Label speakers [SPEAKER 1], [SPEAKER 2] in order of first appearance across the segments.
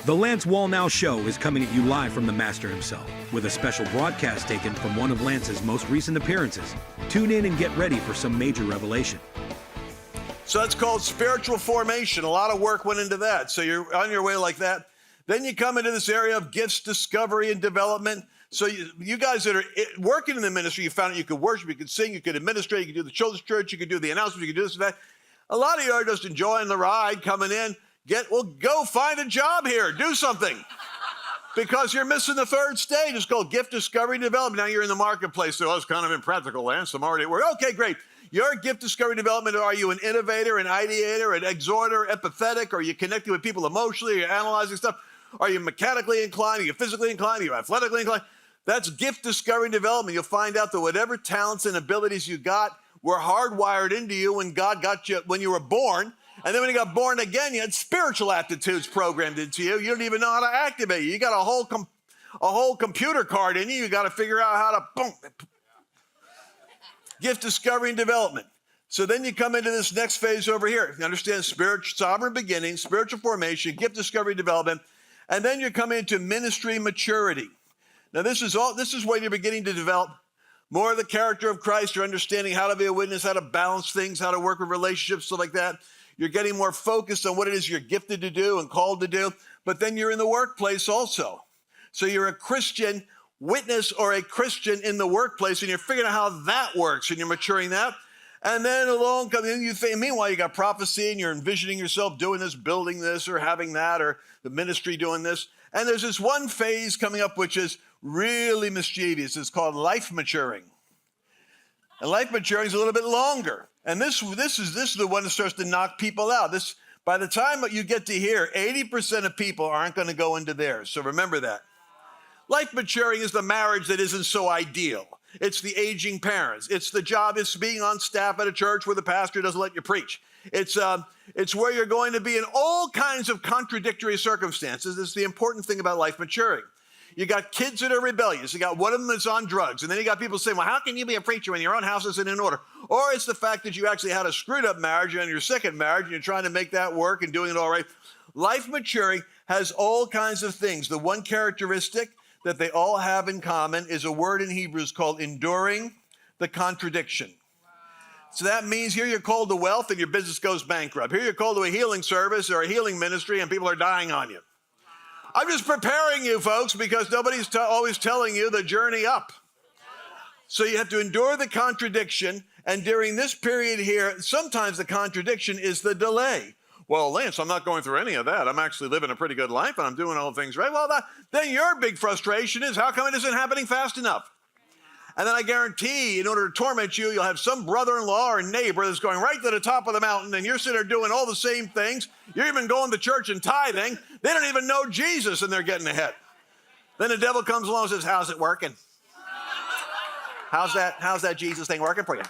[SPEAKER 1] The Lance Wallnau Show is coming at you live from the Master himself, with a special broadcast taken from one of Lance's most recent appearances. Tune in and get ready for some major revelation.
[SPEAKER 2] So that's called spiritual formation. A lot of work went into that. So you're on your way like that. Then you come into this area of gifts, discovery, and development. So you guys that are working in the ministry, you found out you could worship, you could sing, you could administrate, you could do the children's church, you could do the announcements, you could do this and that. A lot of you are just enjoying the ride, coming in. Go find a job here. Do something. Because you're missing the third stage. It's called gift discovery and development. Now you're in the marketplace. So it's kind of impractical, Lance. I'm already at work. Okay, great. Your gift discovery and development, are you an innovator, an ideator, an exhorter, empathetic? Are you connecting with people emotionally? Are you analyzing stuff? Are you mechanically inclined? Are you physically inclined? Are you athletically inclined? That's gift discovery and development. You'll find out that whatever talents and abilities you got were hardwired into you when God got you, when you were born. And then when you got born again, you had spiritual aptitudes programmed into you. You don't even know how to activate it. You got a whole computer card in you. You got to figure out how to boom. Gift discovery and development. So then you come into this next phase over here. You understand sovereign beginning, spiritual formation, gift discovery and development. And then you come into ministry maturity. Now this is where you're beginning to develop more of the character of Christ. You're understanding how to be a witness, how to balance things, how to work with relationships, stuff like that. You're getting more focused on what it is you're gifted to do and called to do. But then you're in the workplace also. So you're a Christian witness or a Christian in the workplace, and you're figuring out how that works, and you're maturing that. And then along comes in, meanwhile, you got prophecy, and you're envisioning yourself doing this, building this, or having that, or the ministry doing this. And there's this one phase coming up which is really mischievous. It's called life maturing. And life maturing is a little bit longer. And this is the one that starts to knock people out. By the time you get to here, 80% of people aren't going to go into theirs. So remember that. Life maturing is the marriage that isn't so ideal. It's the aging parents. It's the job. It's being on staff at a church where the pastor doesn't let you preach. It's where you're going to be in all kinds of contradictory circumstances. It's the important thing about life maturing. You got kids that are rebellious. You got one of them that's on drugs. And then you got people saying, well, how can you be a preacher when your own house isn't in order? Or it's the fact that you actually had a screwed up marriage and your second marriage and you're trying to make that work and doing it all right. Life maturing has all kinds of things. The one characteristic that they all have in common is a word in Hebrews called enduring the contradiction. So that means here you're called to wealth and your business goes bankrupt. Here you're called to a healing service or a healing ministry and people are dying on you. I'm just preparing you, folks, because nobody's always telling you the journey up. So you have to endure the contradiction. And during this period here, sometimes the contradiction is the delay. Well, Lance, I'm not going through any of that. I'm actually living a pretty good life and I'm doing all the things right. Well, then your big frustration is how come it isn't happening fast enough? And then I guarantee in order to torment you, you'll have some brother-in-law or neighbor that's going right to the top of the mountain and you're sitting there doing all the same things. You're even going to church and tithing. They don't even know Jesus and they're getting ahead. Then the devil comes along and says, how's it working? How's that Jesus thing working for you?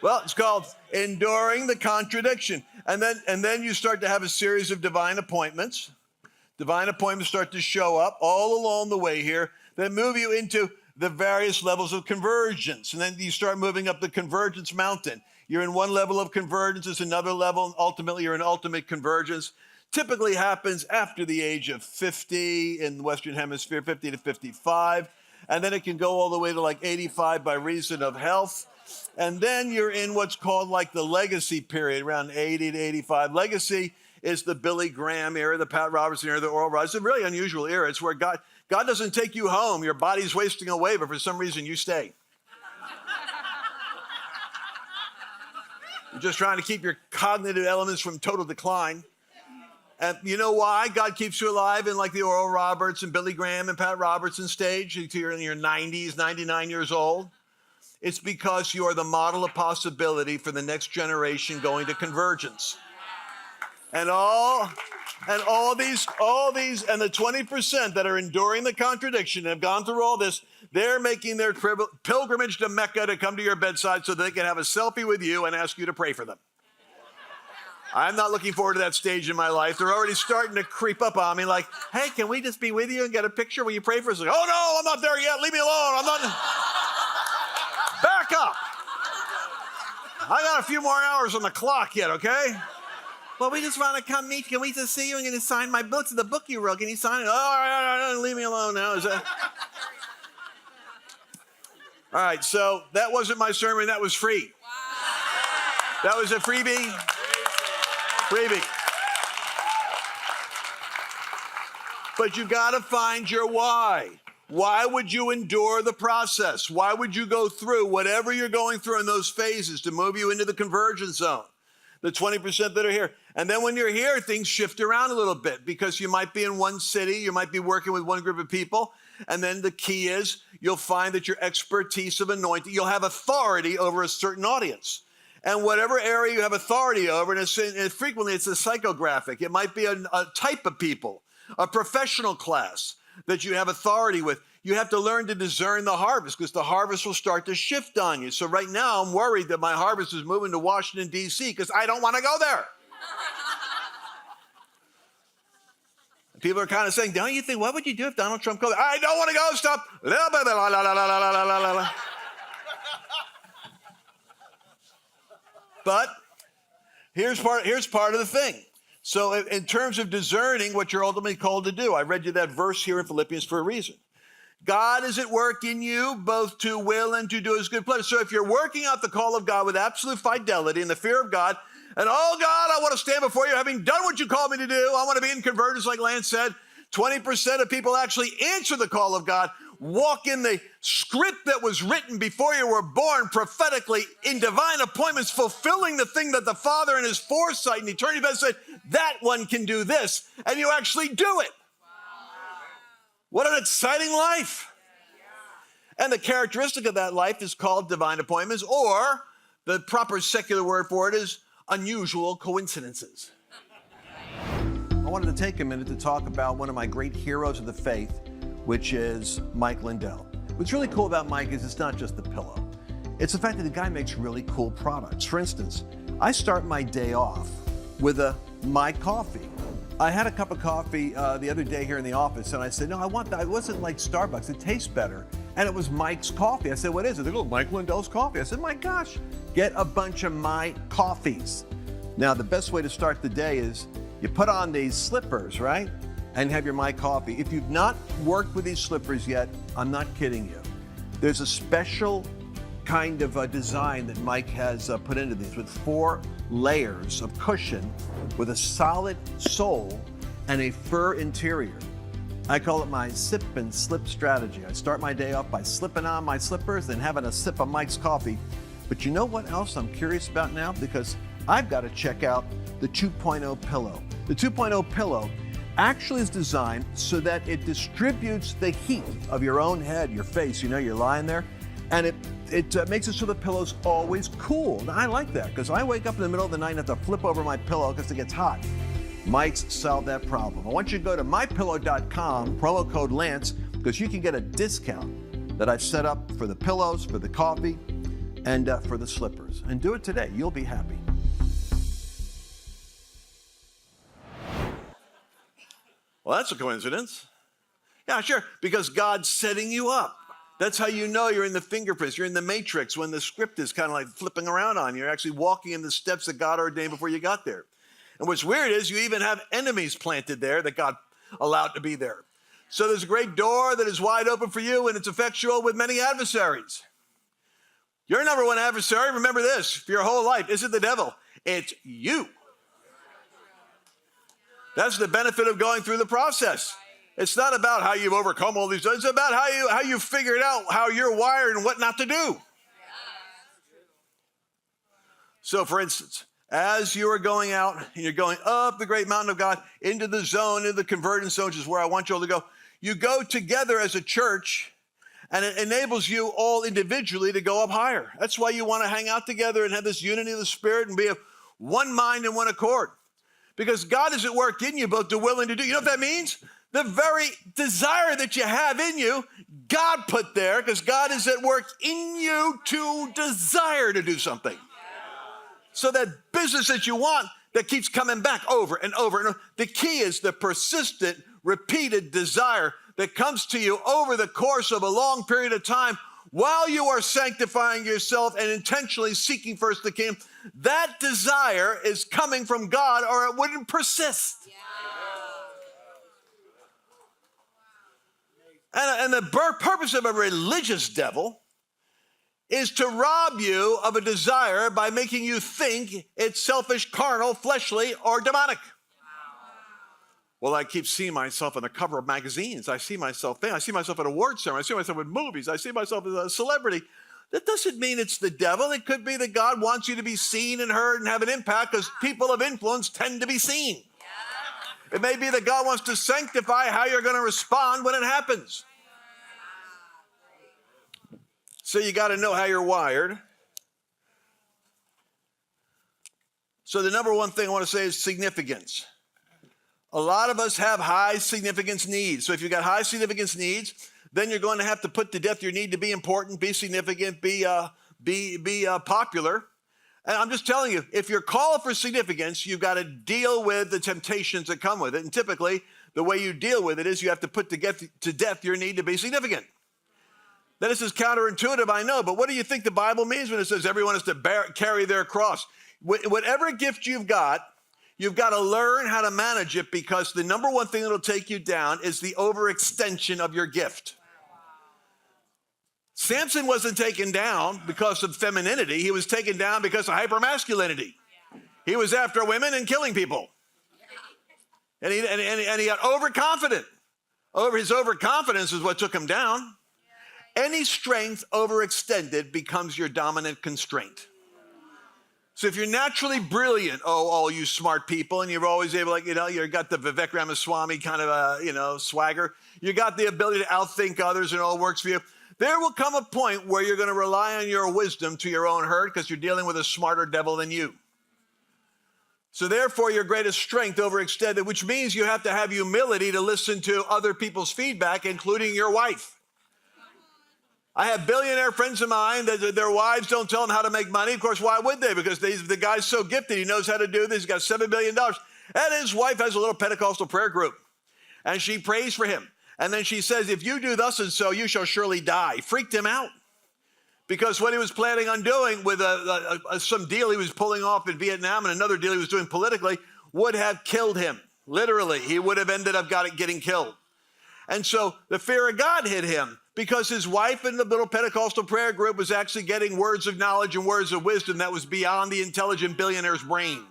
[SPEAKER 2] Well, it's called enduring the contradiction. And then you start to have a series of divine appointments. Divine appointments start to show up all along the way here that move you into the various levels of convergence. And then you start moving up the convergence mountain. You're in one level of convergence, there's another level, and ultimately you're in ultimate convergence. Typically happens after the age of 50 in the Western Hemisphere, 50 to 55. And then it can go all the way to like 85 by reason of health. And then you're in what's called like the legacy period, around 80 to 85. Legacy is the Billy Graham era, the Pat Robertson era, the Oral Roberts. It's a really unusual era. It's where God doesn't take you home. Your body's wasting away, but for some reason you stay. You're just trying to keep your cognitive elements from total decline. And you know why God keeps you alive in like the Oral Roberts and Billy Graham and Pat Robertson stage until you're in your 90s, 99 years old? It's because you are the model of possibility for the next generation going to convergence. And these, and the 20% that are enduring the contradiction and have gone through all this, they're making their pilgrimage to Mecca to come to your bedside so they can have a selfie with you and ask you to pray for them. I'm not looking forward to that stage in my life. They're already starting to creep up on me like, hey, can we just be with you and get a picture? Will you pray for us? Like, oh, no, I'm not there yet. Leave me alone. I'm not. Back up. I got a few more hours on the clock yet, okay? Well, we just want to come meet you. Can we just see you and can you sign my books? The book you wrote, can you sign it? Oh, all right, leave me alone now. Is that... All right, so that wasn't my sermon. That was free. Wow. That was a freebie. Freebie. But you got to find your why. Why would you endure the process? Why would you go through whatever you're going through in those phases to move you into the conversion zone? The 20% that are here. And then when you're here, things shift around a little bit because you might be in one city, you might be working with one group of people. And then the key is you'll find that your expertise of anointing, you'll have authority over a certain audience. And whatever area you have authority over, and frequently it's a psychographic. It might be a type of people, a professional class that you have authority with. You have to learn to discern the harvest because the harvest will start to shift on you. So right now I'm worried that my harvest is moving to Washington, D.C. because I don't want to go there. People are kind of saying, don't you think, what would you do if Donald Trump goes? I don't want to go, stop. But here's part of the thing. So in terms of discerning what you're ultimately called to do, I read you that verse here in Philippians for a reason. God is at work in you, both to will and to do his good pleasure. So if you're working out the call of God with absolute fidelity and the fear of God, and oh God, I want to stand before you having done what you called me to do. I want to be in convergence like Lance said. 20% of people actually answer the call of God, walk in the script that was written before you were born prophetically in divine appointments, fulfilling the thing that the Father in his foresight and eternity best said, that one can do this, and you actually do it. What an exciting life. And the characteristic of that life is called divine appointments, or the proper secular word for it is unusual coincidences. I wanted to take a minute to talk about one of my great heroes of the faith, which is Mike Lindell. What's really cool about Mike is it's not just the pillow. It's the fact that the guy makes really cool products. For instance, I start my day off with my coffee. I had a cup of coffee the other day here in the office, and I said, no, I want that. It wasn't like Starbucks. It tastes better. And it was Mike's coffee. I said, what is it? They go, Mike Lindell's coffee. I said, my gosh, get a bunch of my coffees. Now, the best way to start the day is you put on these slippers, right? And have your My Coffee. If you've not worked with these slippers yet, I'm not kidding you. There's a special kind of a design that Mike has put into these with 4 layers of cushion with a solid sole and a fur interior. I call it my sip and slip strategy. I start my day off by slipping on my slippers and having a sip of Mike's coffee. But you know what else I'm curious about now? Because I've got to check out the 2.0 pillow. The 2.0 pillow actually is designed so that it distributes the heat of your own head, your face. You know, you're lying there, and it makes it so the pillow's always cool. Now, I like that because I wake up in the middle of the night and have to flip over my pillow because it gets hot. Mike's solved that problem. I want you to go to mypillow.com, promo code Lance, because you can get a discount that I've set up for the pillows, for the coffee, and for the slippers. And do it today. You'll be happy. Well, that's a coincidence. Yeah, sure, because God's setting you up. That's how you know you're in the fingerprints. You're in the matrix when the script is kind of like flipping around on you. You're actually walking in the steps that God ordained before you got there. And what's weird is you even have enemies planted there that God allowed to be there. So there's a great door that is wide open for you, and it's effectual with many adversaries. Your number one adversary, remember this, for your whole life, isn't the devil. It's you. That's the benefit of going through the process. It's not about how you've overcome all these. It's about how you figured out how you're wired and what not to do. So, for instance, as you are going out and you're going up the great mountain of God into the zone, into the convergence zone, which is where I want you all to go, you go together as a church, and it enables you all individually to go up higher. That's why you want to hang out together and have this unity of the Spirit and be of one mind and one accord. Because God is at work in you both to will and to do. You know what that means? The very desire that you have in you, God put there, because God is at work in you to desire to do something. So that business that you want that keeps coming back over and over and over. The key is the persistent, repeated desire that comes to you over the course of a long period of time while you are sanctifying yourself and intentionally seeking first the kingdom. that desire is coming from God or it wouldn't persist. And the purpose of a religious devil is to rob you of a desire by making you think it's selfish, carnal, fleshly, or demonic. Well, I keep seeing myself on the cover of magazines. I see myself there. I see myself at award ceremony. I see myself in movies. I see myself as a celebrity. That doesn't mean it's the devil. It could be that God wants you to be seen and heard and have an impact because people of influence tend to be seen. It may be that God wants to sanctify how you're going to respond when it happens. So you got to know how you're wired. So the number one thing I want to say is significance. A lot of us have high significance needs. So if you've got high significance needs, then you're going to have to put to death your need to be important, be significant, be popular. And I'm just telling you, if you're called for significance, you've got to deal with the temptations that come with it. And typically, the way you deal with it is you have to put to death your need to be significant. Now, this is counterintuitive, I know, but what do you think the Bible means when it says everyone is to carry their cross? Whatever gift you've got to learn how to manage it, because the number one thing that'll take you down is the overextension of your gift. Samson wasn't taken down because of femininity. He was taken down because of hypermasculinity. He was after women and killing people. And he got overconfident. His overconfidence is what took him down. Any strength overextended becomes your dominant constraint. So if you're naturally brilliant, all you smart people, and you're always able, you've got the Vivek Ramaswamy kind of, swagger. You got the ability to outthink others and it all works for you. There will come a point where you're going to rely on your wisdom to your own hurt because you're dealing with a smarter devil than you. So therefore, your greatest strength overextended, which means you have to have humility to listen to other people's feedback, including your wife. I have billionaire friends of mine that their wives don't tell them how to make money. Of course, why would they? Because the guy's so gifted. He knows how to do this. He's got $7 billion. And his wife has a little Pentecostal prayer group. And she prays for him. And then she says, if you do thus and so, you shall surely die. Freaked him out. Because what he was planning on doing with some deal he was pulling off in Vietnam and another deal he was doing politically would have killed him. Literally, he would have ended up getting killed. And so the fear of God hit him because his wife in the little Pentecostal prayer group was actually getting words of knowledge and words of wisdom that was beyond the intelligent billionaire's brain.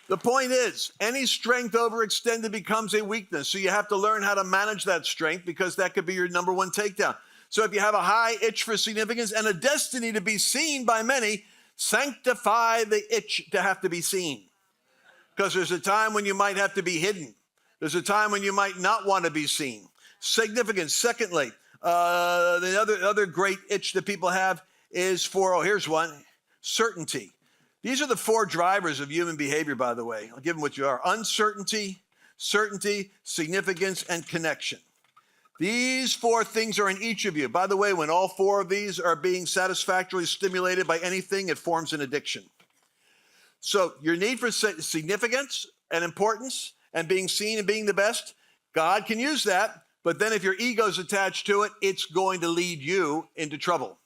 [SPEAKER 2] The point is, any strength overextended becomes a weakness. So you have to learn how to manage that strength because that could be your number one takedown. So if you have a high itch for significance and a destiny to be seen by many, sanctify the itch to have to be seen. Because there's a time when you might have to be hidden. There's a time when you might not want to be seen. Significance. Secondly, the other great itch that people have is for, here's one, certainty. These are the four drivers of human behavior, by the way. I'll give them what you are. Uncertainty, certainty, significance, and connection. These four things are in each of you. By the way, when all four of these are being satisfactorily stimulated by anything, it forms an addiction. So your need for significance and importance and being seen and being the best, God can use that. But then if your ego's attached to it, it's going to lead you into trouble.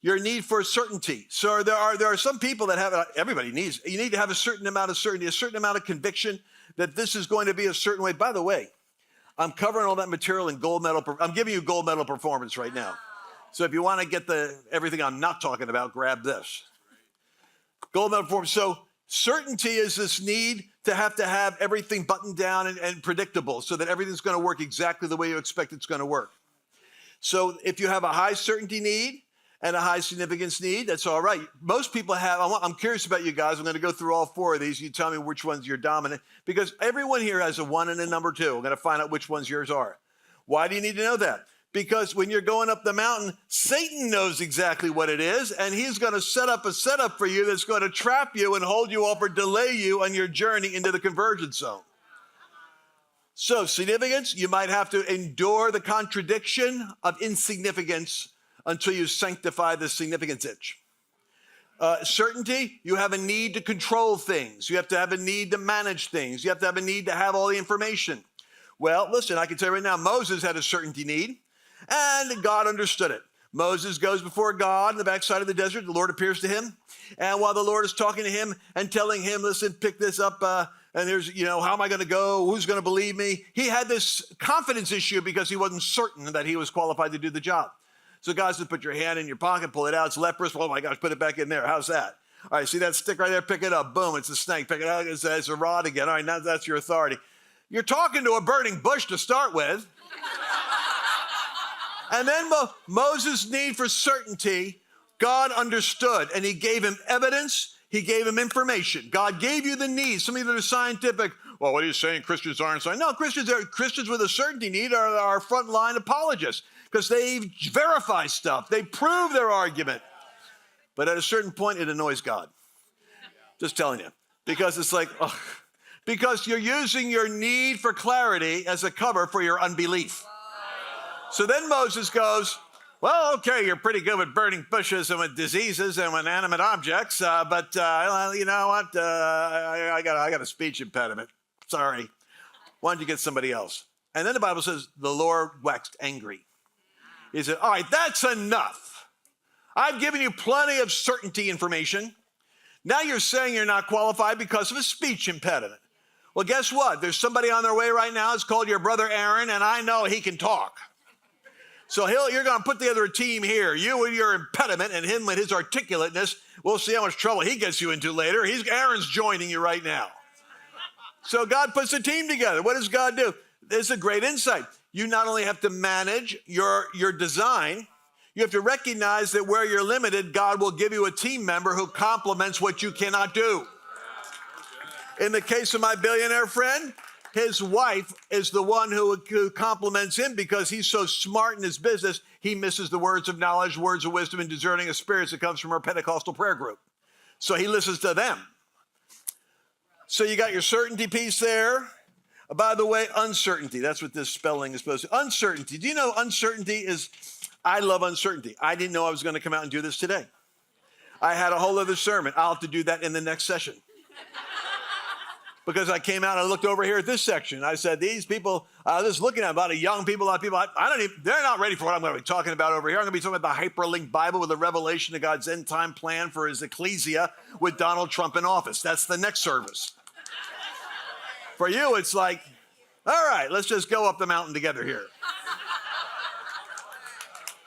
[SPEAKER 2] Your need for certainty. So there are some people that have, everybody needs, you need to have a certain amount of certainty, a certain amount of conviction that this is going to be a certain way. By the way, I'm covering all that material in gold medal. I'm giving you gold medal performance right now. So if you want to get everything I'm not talking about, grab this. Gold medal performance. So certainty is this need to have everything buttoned down and predictable so that everything's going to work exactly the way you expect it's going to work. So if you have a high certainty need, and a high significance need, that's all right. Most people have, I'm curious about you guys. I'm going to go through all four of these. You tell me which one's your dominant, because everyone here has a one and a number two. I'm going to find out which ones yours are. Why do you need to know that? Because when you're going up the mountain, Satan knows exactly what it is, and he's going to set up a setup for you that's going to trap you and hold you up or delay you on your journey into the convergence zone. So significance, you might have to endure the contradiction of insignificance until you sanctify the significance itch. Certainty, you have a need to control things. You have to have a need to manage things. You have to have a need to have all the information. Well, listen, I can tell you right now, Moses had a certainty need, and God understood it. Moses goes before God in the backside of the desert. The Lord appears to him. And while the Lord is talking to him and telling him, listen, pick this up, and there's, how am I going to go? Who's going to believe me? He had this confidence issue because he wasn't certain that he was qualified to do the job. So God says, put your hand in your pocket, pull it out. It's leprous. Oh my gosh, put it back in there. How's that? All right, see that stick right there? Pick it up. Boom, it's a snake. Pick it up. It's a rod again. All right, now that's your authority. You're talking to a burning bush to start with. And then Moses' need for certainty, God understood, and he gave him evidence. He gave him information. God gave you the needs. Some of you that are scientific, well, what are you saying? Christians aren't scientific. No, Christians with a certainty need are our frontline apologists because they verify stuff. They prove their argument. But at a certain point, it annoys God. Just telling you. Because it's like, oh, because you're using your need for clarity as a cover for your unbelief. So then Moses goes, well, okay, you're pretty good with burning bushes and with diseases and with animate objects, but you know what? I got a speech impediment. Sorry. Why don't you get somebody else? And then the Bible says the Lord waxed angry. He said, all right, that's enough. I've given you plenty of certainty information. Now you're saying you're not qualified because of a speech impediment. Well, guess what? There's somebody on their way right now. It's called your brother Aaron, and I know he can talk. So you're going to put together a team here. You with your impediment and him with his articulateness. We'll see how much trouble he gets you into later. Aaron's joining you right now. So God puts a team together. What does God do? There's a great insight. You not only have to manage your design, you have to recognize that where you're limited, God will give you a team member who complements what you cannot do. In the case of my billionaire friend, his wife is the one who compliments him because he's so smart in his business, he misses the words of knowledge, words of wisdom, and discerning of spirits that comes from our Pentecostal prayer group. So he listens to them. So you got your certainty piece there. By the way, uncertainty, that's what this spelling is supposed to. Uncertainty. Do you know uncertainty is, I love uncertainty. I didn't know I was going to come out and do this today. I had a whole other sermon. I'll have to do that in the next session. Because I came out and I looked over here at this section. I said, these people, just looking at a lot of young people, a lot of people, they're not ready for what I'm going to be talking about over here. I'm going to be talking about the hyperlinked Bible with a revelation of God's end time plan for his ecclesia with Donald Trump in office. That's the next service. For you, it's like, all right, let's just go up the mountain together here.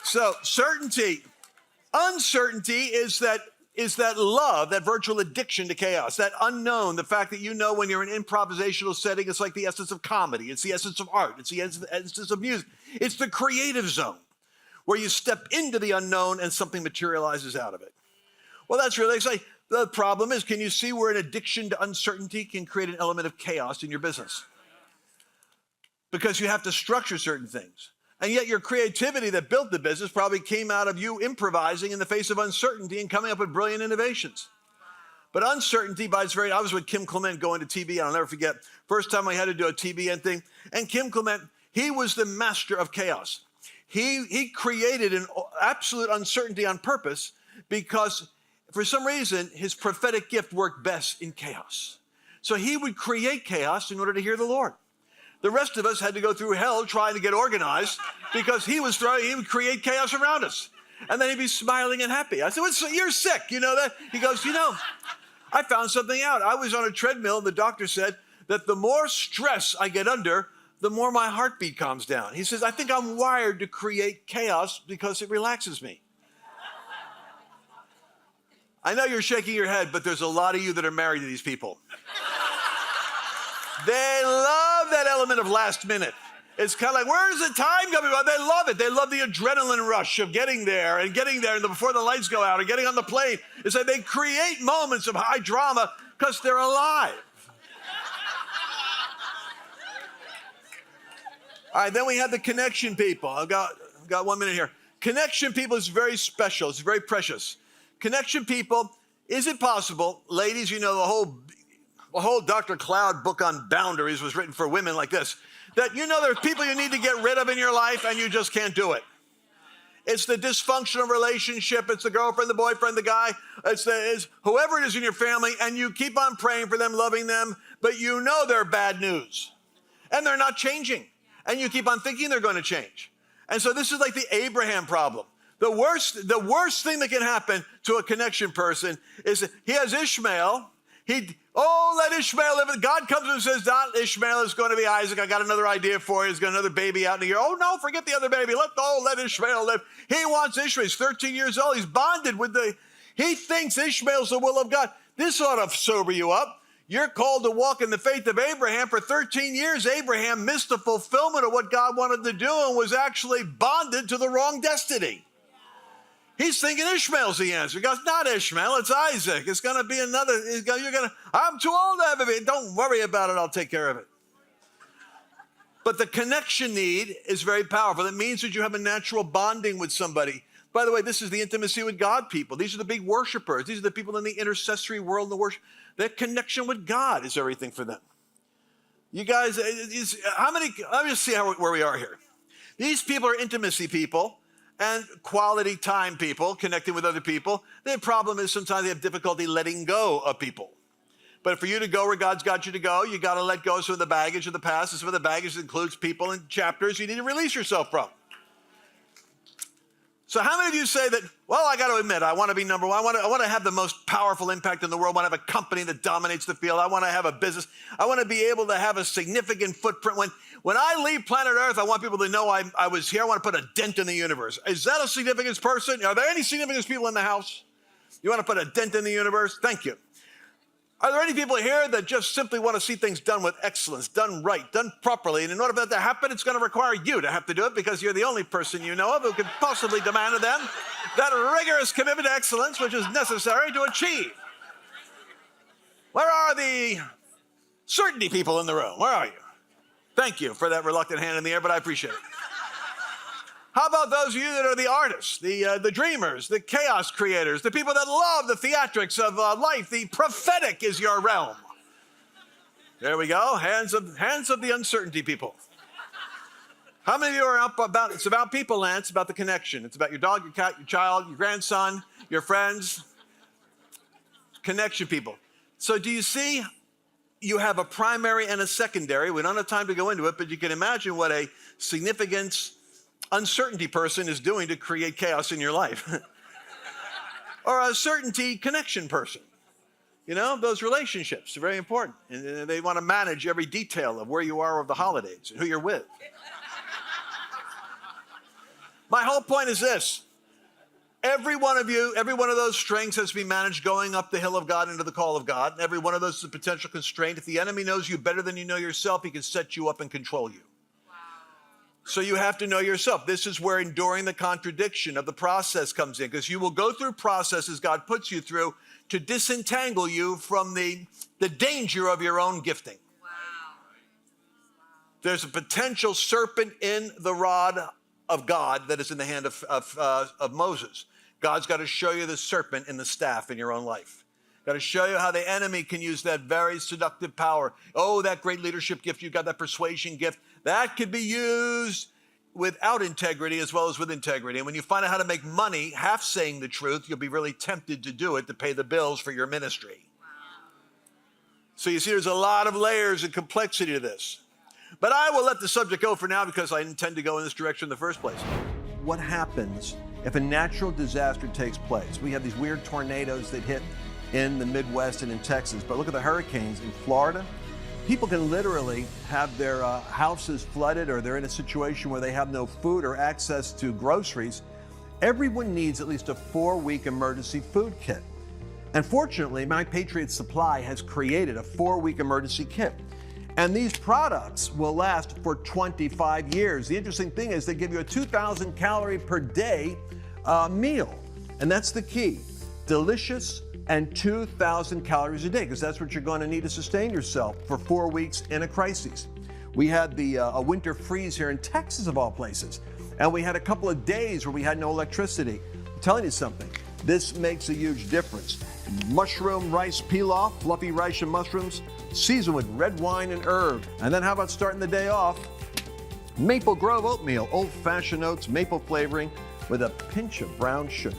[SPEAKER 2] So certainty, uncertainty is that love, that virtual addiction to chaos, that unknown, the fact that you know when you're in an improvisational setting, it's like the essence of comedy. It's the essence of art. It's the essence of music. It's the creative zone where you step into the unknown and something materializes out of it. Well, that's really exciting. The problem is, can you see where an addiction to uncertainty can create an element of chaos in your business? Because you have to structure certain things. And yet your creativity that built the business probably came out of you improvising in the face of uncertainty and coming up with brilliant innovations. But uncertainty by its very, I was with Kim Clement going to TBN, I'll never forget. First time I had to do a TBN thing. And Kim Clement, he was the master of chaos. He created an absolute uncertainty on purpose because for some reason, his prophetic gift worked best in chaos. So he would create chaos in order to hear the Lord. The rest of us had to go through hell trying to get organized because he would create chaos around us. And then he'd be smiling and happy. I said, you're sick, you know that? He goes, I found something out. I was on a treadmill and the doctor said that the more stress I get under, the more my heartbeat calms down. He says, I think I'm wired to create chaos because it relaxes me. I know you're shaking your head, but there's a lot of you that are married to these people. They love that element of last minute. It's kind of like, where's the time coming from? They love it. They love the adrenaline rush of getting there and before the lights go out and getting on the plane. It's like they create moments of high drama because they're alive. All right, then we have the connection people. I've got 1 minute here. Connection people is very special. It's very precious. Connection people, is it possible, ladies, the whole Dr. Cloud book on boundaries was written for women like this, that there's people you need to get rid of in your life and you just can't do it. It's the dysfunctional relationship. It's the girlfriend, the boyfriend, the guy. It's whoever it is in your family, and you keep on praying for them, loving them, but they're bad news. And they're not changing. And you keep on thinking they're going to change. And so this is like the Abraham problem. The worst thing that can happen to a connection person is that he has Ishmael. Let Ishmael live. God comes and says, not Ishmael, is going to be Isaac. I got another idea for you. He's got another baby out in the year. Oh, no, forget the other baby. Let Ishmael live. He wants Ishmael. He's 13 years old. He's bonded with he thinks Ishmael's the will of God. This ought to sober you up. You're called to walk in the faith of Abraham. For 13 years, Abraham missed the fulfillment of what God wanted to do and was actually bonded to the wrong destiny. He's thinking Ishmael's the answer. He goes, not Ishmael, it's Isaac. It's going to be another. I'm too old to have a baby. Don't worry about it. I'll take care of it. But the connection need is very powerful. It means that you have a natural bonding with somebody. By the way, this is the intimacy with God people. These are the big worshipers. These are the people in the intercessory world and the worship. Their connection with God is everything for them. You guys, let me just see where we are here. These people are intimacy people and quality time people, connecting with other people. Their problem is sometimes they have difficulty letting go of people. But for you to go where God's got you to go, you got to let go of some of the baggage of the past. And some of the baggage includes people and chapters you need to release yourself from. So how many of you say that, well, I got to admit, I want to be number one. I want to have the most powerful impact in the world. I want to have a company that dominates the field. I want to have a business. I want to be able to have a significant footprint. When I leave planet Earth, I want people to know I was here. I want to put a dent in the universe. Is that a significance person? Are there any significance people in the house? You want to put a dent in the universe? Thank you. Are there any people here that just simply want to see things done with excellence, done right, done properly? And in order for that to happen, it's going to require you to have to do it because you're the only person you know of who could possibly demand of them that rigorous commitment to excellence which is necessary to achieve. Where are the certainty people in the room? Where are you? Thank you for that reluctant hand in the air, but I appreciate it. How about those of you that are the artists, the dreamers, the chaos creators, the people that love the theatrics of life? The prophetic is your realm. There we go. Hands of the uncertainty people. How many of you are up about, it's about people, Lance, about the connection. It's about your dog, your cat, your child, your grandson, your friends. Connection people. So do you see, you have a primary and a secondary. We don't have time to go into it, but you can imagine what a significance uncertainty person is doing to create chaos in your life. Or a certainty connection person. You know, those relationships are very important. And they want to manage every detail of where you are over the holidays and who you're with. My whole point is this. Every one of you, every one of those strengths has to be managed going up the hill of God into the call of God. Every one of those is a potential constraint. If the enemy knows you better than you know yourself, he can set you up and control you. So you have to know yourself. This is where enduring the contradiction of the process comes in, because you will go through processes God puts you through to disentangle you from the danger of your own gifting. Wow. There's a potential serpent in the rod of God that is in the hand of Moses. God's got to show you the serpent in the staff in your own life. Got to show you how the enemy can use that very seductive power. Oh, that great leadership gift, you've got that persuasion gift. That could be used without integrity as well as with integrity. And when you find out how to make money, half saying the truth, you'll be really tempted to do it to pay the bills for your ministry. Wow. So you see, there's a lot of layers and complexity to this. But I will let the subject go for now because I intend to go in this direction in the first place. What happens if a natural disaster takes place? We have these weird tornadoes that hit in the Midwest and in Texas, but look at the hurricanes in Florida. People can literally have their houses flooded, or they're in a situation where they have no food or access to groceries. Everyone needs at least a 4-week emergency food kit. And fortunately, My Patriot Supply has created a 4-week emergency kit. And these products will last for 25 years. The interesting thing is they give you a 2,000 calorie per day meal. And that's the key. Delicious and 2,000 calories a day, because that's what you're going to need to sustain yourself for 4 weeks in a crisis. We had a winter freeze here in Texas, of all places, and we had a couple of days where we had no electricity. I'm telling you something, this makes a huge difference. Mushroom rice pilaf, fluffy rice and mushrooms, seasoned with red wine and herb. And then how about starting the day off? Maple Grove oatmeal, old-fashioned oats, maple flavoring with a pinch of brown sugar.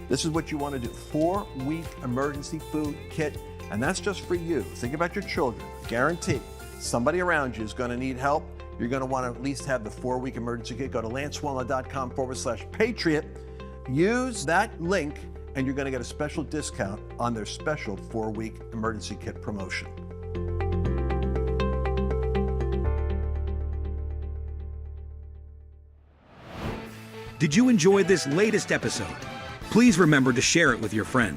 [SPEAKER 2] This is what you want to do. 4-week emergency food kit, and that's just for you. Think about your children. Guaranteed, somebody around you is going to need help. You're going to want to at least have the 4-week emergency kit. Go to lancewallnau.com/patriot. Use that link and you're going to get a special discount on their special 4-week emergency kit promotion.
[SPEAKER 1] Did you enjoy this latest episode? Please remember to share it with your friends.